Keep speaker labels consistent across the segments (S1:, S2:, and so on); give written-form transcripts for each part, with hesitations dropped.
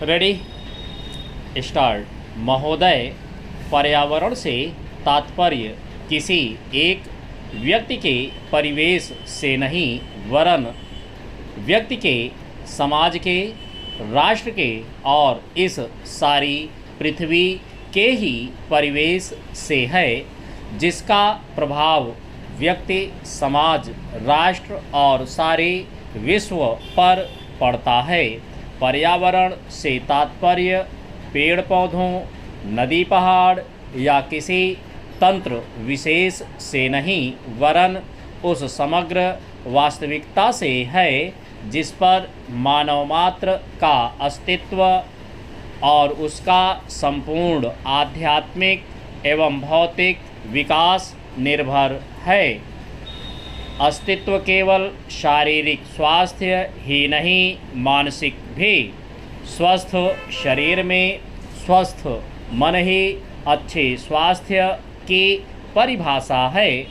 S1: Ready start. महोदय, पर्यावरण से तात्पर्य किसी एक व्यक्ति के परिवेश से नहीं वरन व्यक्ति के, समाज के, राष्ट्र के और इस सारी पृथ्वी के ही परिवेश से है, जिसका प्रभाव व्यक्ति, समाज, राष्ट्र और सारे विश्व पर पड़ता है। पर्यावरण से तात्पर्य पेड़ पौधों, नदी पहाड़ या किसी तंत्र विशेष से नहीं वरन उस समग्र वास्तविकता से है जिस पर मानव मात्र का अस्तित्व और उसका संपूर्ण आध्यात्मिक एवं भौतिक विकास निर्भर है। अस्तित्व केवल शारीरिक स्वास्थ्य ही नहीं, मानसिक भी। स्वस्थ शरीर में स्वस्थ मन ही अच्छे स्वास्थ्य की परिभाषा है।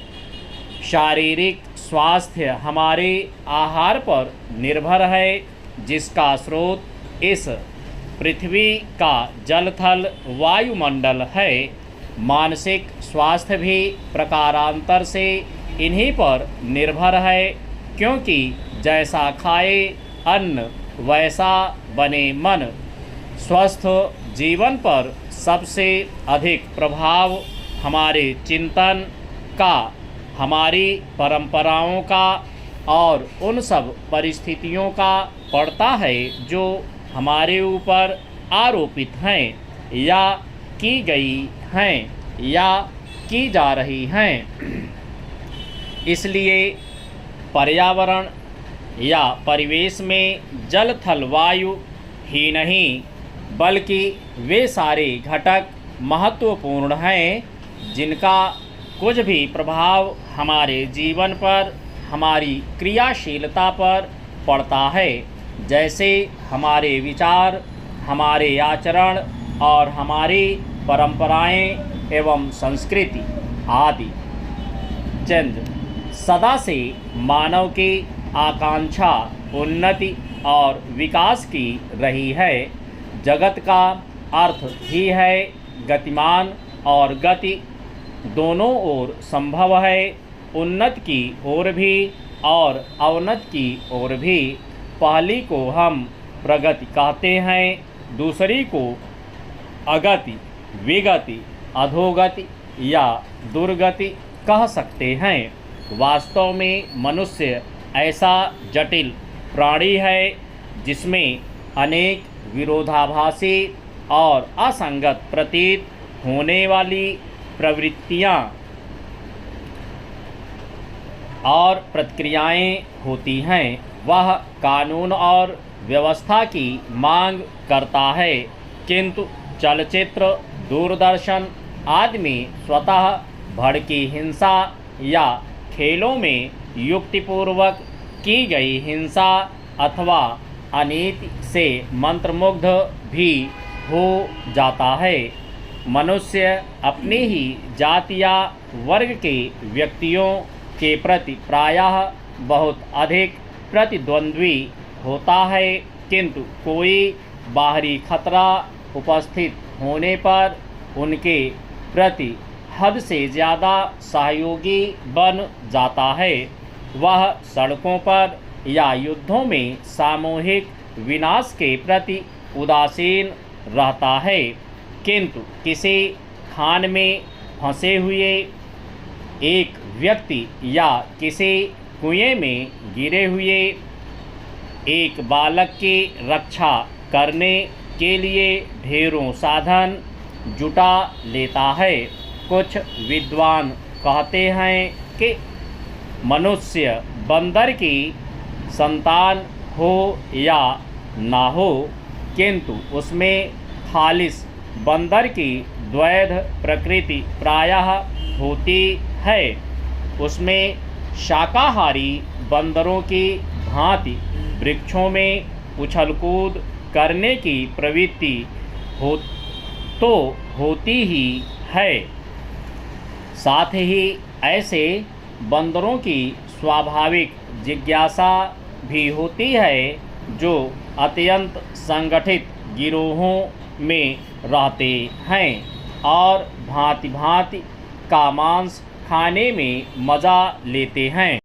S1: शारीरिक स्वास्थ्य हमारे आहार पर निर्भर है, जिसका स्रोत इस पृथ्वी का जल थल वायुमंडल है। मानसिक स्वास्थ्य भी प्रकारांतर से इन्हीं पर निर्भर है, क्योंकि जैसा खाए अन्न वैसा बने मन। स्वस्थ जीवन पर सबसे अधिक प्रभाव हमारे चिंतन का, हमारी परंपराओं का और उन सब परिस्थितियों का पड़ता है जो हमारे ऊपर आरोपित हैं या की गई हैं या की जा रही हैं। इसलिए पर्यावरण या परिवेश में जल थल वायु ही नहीं बल्कि वे सारे घटक महत्वपूर्ण हैं, जिनका कुछ भी प्रभाव हमारे जीवन पर, हमारी क्रियाशीलता पर पड़ता है। जैसे हमारे विचार, हमारे आचरण और हमारी परंपराएं एवं संस्कृति आदि। चंद सदा से मानव की आकांक्षा उन्नति और विकास की रही है। जगत का अर्थ ही है गतिमान और गति दोनों ओर संभव है। उन्नति की ओर भी और अवनति की ओर भी। पहली को हम प्रगति कहते हैं, दूसरी को अगति, विगति, अधोगति या दुर्गति कह सकते हैं। वास्तव में मनुष्य ऐसा जटिल प्राणी है जिसमें अनेक विरोधाभासी और असंगत प्रतीत होने वाली प्रवृत्तियां और प्रतिक्रियाएं होती हैं। वह कानून और व्यवस्था की मांग करता है, किंतु चलचित्र, दूरदर्शन आदि में स्वतः भड़की हिंसा या खेलों में युक्तिपूर्वक की गई हिंसा अथवा अनीति से मंत्रमुग्ध भी हो जाता है। मनुष्य अपनी ही जाति या वर्ग के व्यक्तियों के प्रति प्रायः बहुत अधिक प्रतिद्वंद्वी होता है, किंतु कोई बाहरी खतरा उपस्थित होने पर उनके प्रति हद से ज़्यादा सहयोगी बन जाता है। वह सड़कों पर या युद्धों में सामूहिक विनाश के प्रति उदासीन रहता है, किंतु किसी खान में फंसे हुए एक व्यक्ति या किसी कुएं में गिरे हुए एक बालक की रक्षा करने के लिए ढेरों साधन जुटा लेता है। कुछ विद्वान कहते हैं कि मनुष्य बंदर की संतान हो या ना हो, किंतु उसमें खालिस बंदर की द्वैध प्रकृति प्रायः होती है। उसमें शाकाहारी बंदरों की भांति वृक्षों में उछल-कूद करने की प्रवृत्ति होती ही है। साथ ही ऐसे बंदरों की स्वाभाविक जिज्ञासा भी होती है जो अत्यंत संगठित गिरोहों में रहते हैं और भांति भांति का मांस खाने में मज़ा लेते हैं।